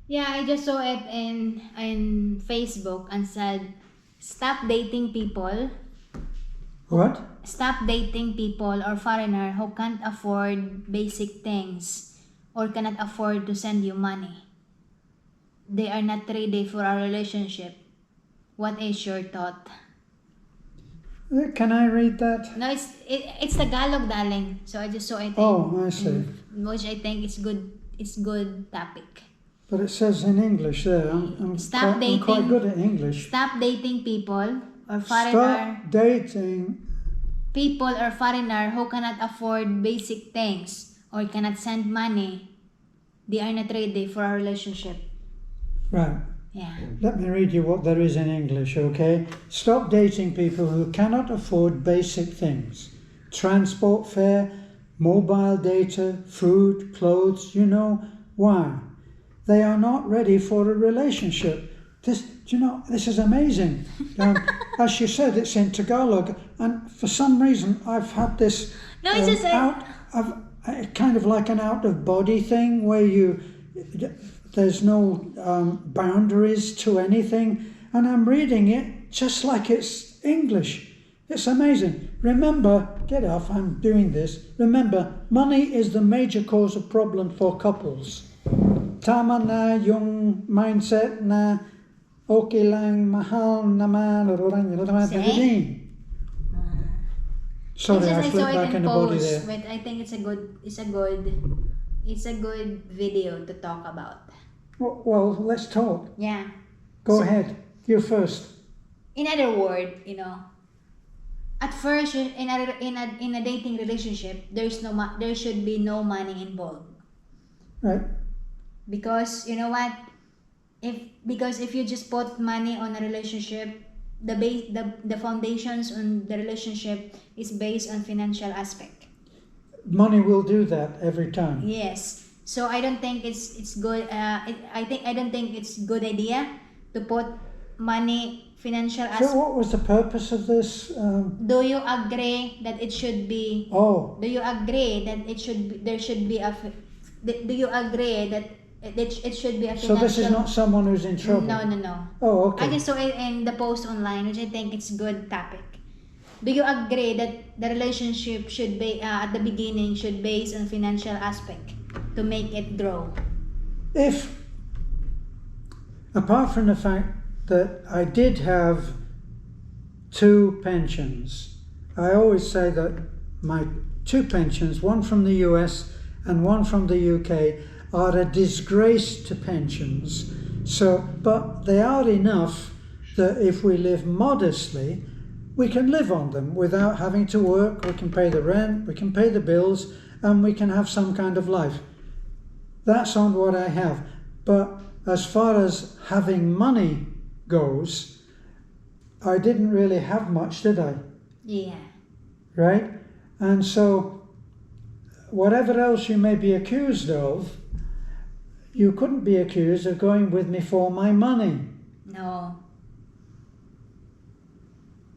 Yeah, I just saw it in Facebook and said, stop dating people. What? Stop dating people or foreigner who can't afford basic things or cannot afford to send you money. They are not ready for a relationship. What is your thought? Can I read that? No, it's Tagalog, darling. So I just saw it Oh, I see. which I think is good. It's good topic. But it says in English there. I'm quite good at English. Stop dating people or foreigner. Stop dating People or foreigner who cannot afford basic things or cannot send money. They are not ready for a relationship. Right. Yeah. Let me read you what there is in English, okay? Stop dating people who cannot afford basic things. Transport fare, mobile data, food, clothes, you know why. They are not ready for a relationship. This is amazing. As you said, it's in Tagalog, and for some reason I've had this No, it's just kind of like an out of body thing where there's no boundaries to anything, and I'm reading it just like it's English. It's amazing. Remember, get off, I'm doing this. Remember, money is the major cause of problem for couples. Tama na yung mindset na okay lang, mahal naman, Sorry, I flipped back in the body there. But I think it's a good video to talk about. Well, let's talk. Yeah. Go ahead. You first. In other words, at first in a dating relationship, there should be no money involved. Right. Because you know what? If you just put money on a relationship, the foundations on the relationship is based on financial aspect. Money will do that every time. Yes. So I don't think it's good. I don't think it's good idea to put money financial aspect. So what was the purpose of this? Do you agree that it should be? Oh. Do you agree that it should be? There should be a. Do you agree that it should be a financial? So this is not someone who's in trouble? No. Oh, okay. I just saw it in the post online, which I think it's good topic. Do you agree that the relationship should be at the beginning should base on financial aspect to make it grow? If, apart from the fact that I did have 2 pensions, I always say that my 2 pensions, one from the US and one from the UK, are a disgrace to pensions. But they are enough that if we live modestly, we can live on them without having to work. We can pay the rent, we can pay the bills, and we can have some kind of life. That's on what I have. But as far as having money goes, I didn't really have much, did I? Yeah. Right? And so, whatever else you may be accused of, you couldn't be accused of going with me for my money. No.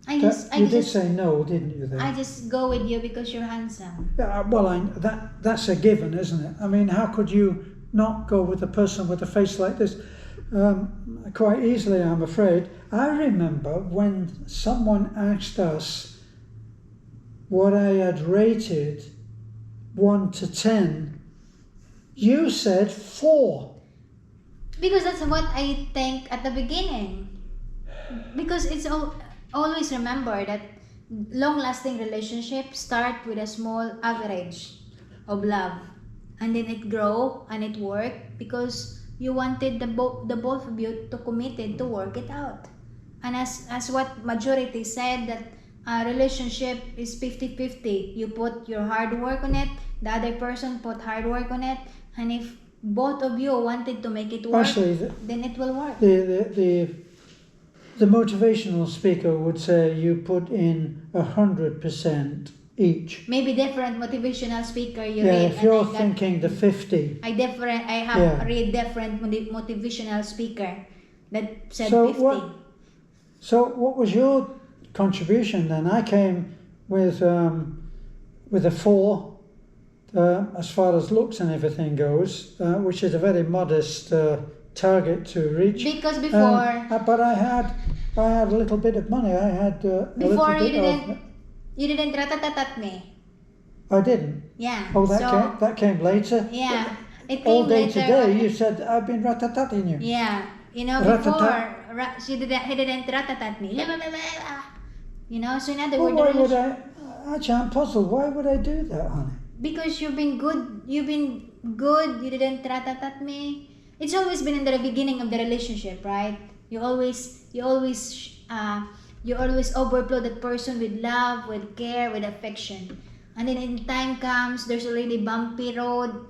You did say no, didn't you? Then I just go with you because you're handsome. Yeah, well, that's a given, isn't it? I mean, how could you not go with a person with a face like this? Quite easily, I'm afraid. I remember when someone asked us what I had rated 1 to 10, you said 4. Because that's what I think at the beginning. Because it's always remember that long-lasting relationships start with a small average of love, and then it grow and it work because you wanted the both of you to committed to work it out. And as what majority said, that a relationship is 50-50. You put your hard work on it, the other person put hard work on it, and if both of you wanted to make it work, actually, then it will work. The motivational speaker would say you put in 100% each. Maybe different motivational speaker you yeah, read. if you're thinking the 50. I have read different motivational speaker that said so 50. What was your contribution then? I came with a 4 as far as looks and everything goes, which is a very modest target to reach. Because before, But I had a little bit of money. I had a before little you bit didn't, of. you didn't ratatatat me. I didn't. Yeah. Oh, so, that came later. Yeah. It All came day later today, on. you said I've been ratatatting you. Yeah. You know, Ratatat. he didn't ratatat me. You know, so in other Well, words, why would I? Actually, I'm puzzled. Why would I do that, honey? because you've been good, you didn't ratatat me. It's always been in the beginning of the relationship, right? You always overflow that person with love, with care, with affection. And then in time comes, there's already bumpy road,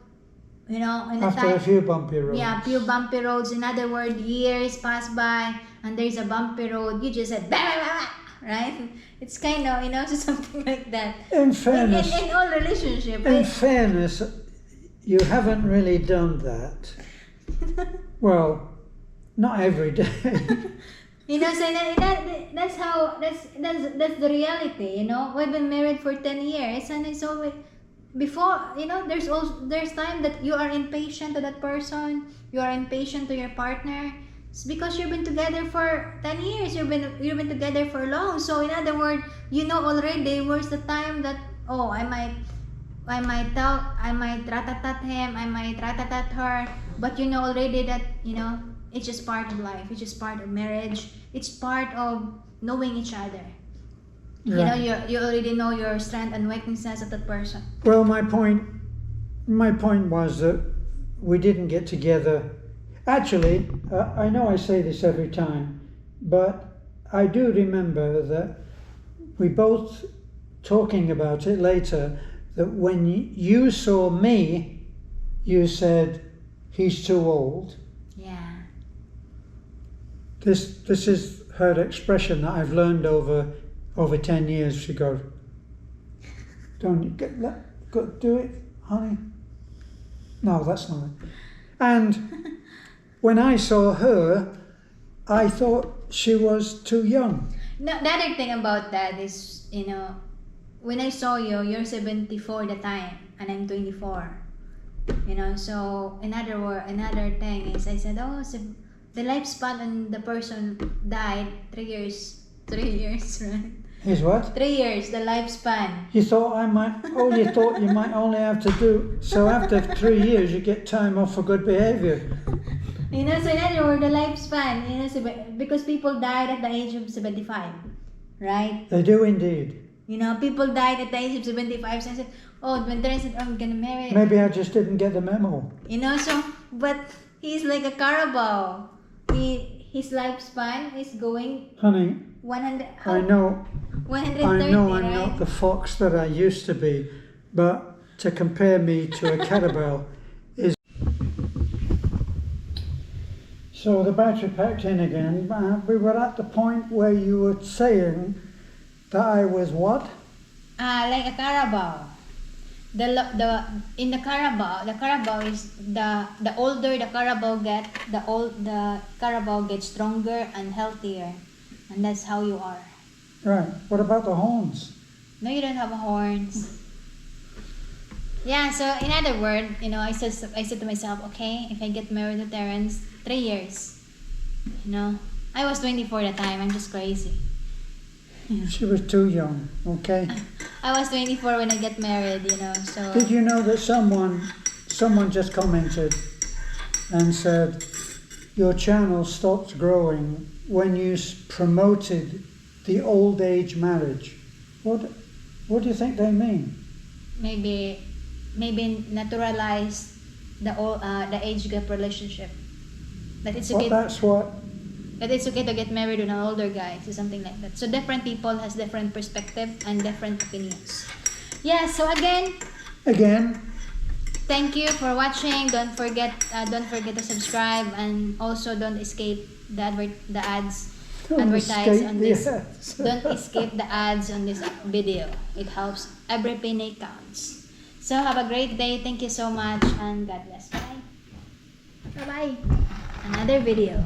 you know, in the After time, a few bumpy roads. yeah, few bumpy roads. In other words, years pass by and there's a bumpy road. You just said, blah, blah, blah, blah, right? It's kind of, you know, just something like that. In fairness, In all relationship, in fairness, you haven't really done that. Well, not every day. you know, so that's the reality. You know, we've been married for 10 years, and it's always before. You know, there's time that you are impatient to that person. You are impatient to your partner. It's because you've been together for 10 years. You've been together for long. So in other words, you know already where's the time that I might ratatat him, I might ratatat her, but you know already that, you know, it's just part of life, it's just part of marriage, it's part of knowing each other. You know, you already know your strength and weaknesses of that person. Well, my point was that we didn't get together. Actually, I know I say this every time, but I do remember that we both talking about it later, that when you saw me, you said, he's too old. Yeah. This is her expression that I've learned over 10 years. She goes, don't go do it, honey. No, that's not it. And when I saw her, I thought she was too young. No, the other thing about that is, you know, when I saw you, you're 74 the time, and I'm 24. You know, so another thing is, I said, so the lifespan and the person died 3 years, right? Is what? 3 years, the lifespan. You thought you thought you might only have to do, so after 3 years you get time off for good behaviour. You know, so in other words, the lifespan, you know, because people died at the age of 75, right? They do indeed. You know, people died at the age of 75, so I said, when Terence said, I'm gonna marry. Maybe I just didn't get the memo. You know, so, but he's like a Carabao. His lifespan is going, Honey, 100. I know 130, I'm right? not the fox that I used to be, but to compare me to a Carabao is... So the battery packed in again. We were at the point where you were saying that I was what? Like a Carabao. In the Carabao is the older the Carabao the Carabao gets stronger and healthier, and that's how you are. Right. What about the horns? No, you don't have horns. Yeah. So in other words, you know, I said to myself, okay, if I get married to Terence, 3 years. You know, I was 24 at the time. I'm just crazy. She was too young, okay? I was 24 when I get married, you know, so... Did you know that someone just commented and said, your channel stopped growing when you promoted the old age marriage? What do you think they mean? Maybe naturalize the age gap relationship. That it's okay. That it's okay to get married with an older guy, so something like that. So different people has different perspective and different opinions. Yeah. So again, thank you for watching. Don't forget to subscribe, and also don't escape the ads. Don't escape the ads on this video. It helps. Every penny counts. So have a great day. Thank you so much, and God bless. Bye. Bye. Another video.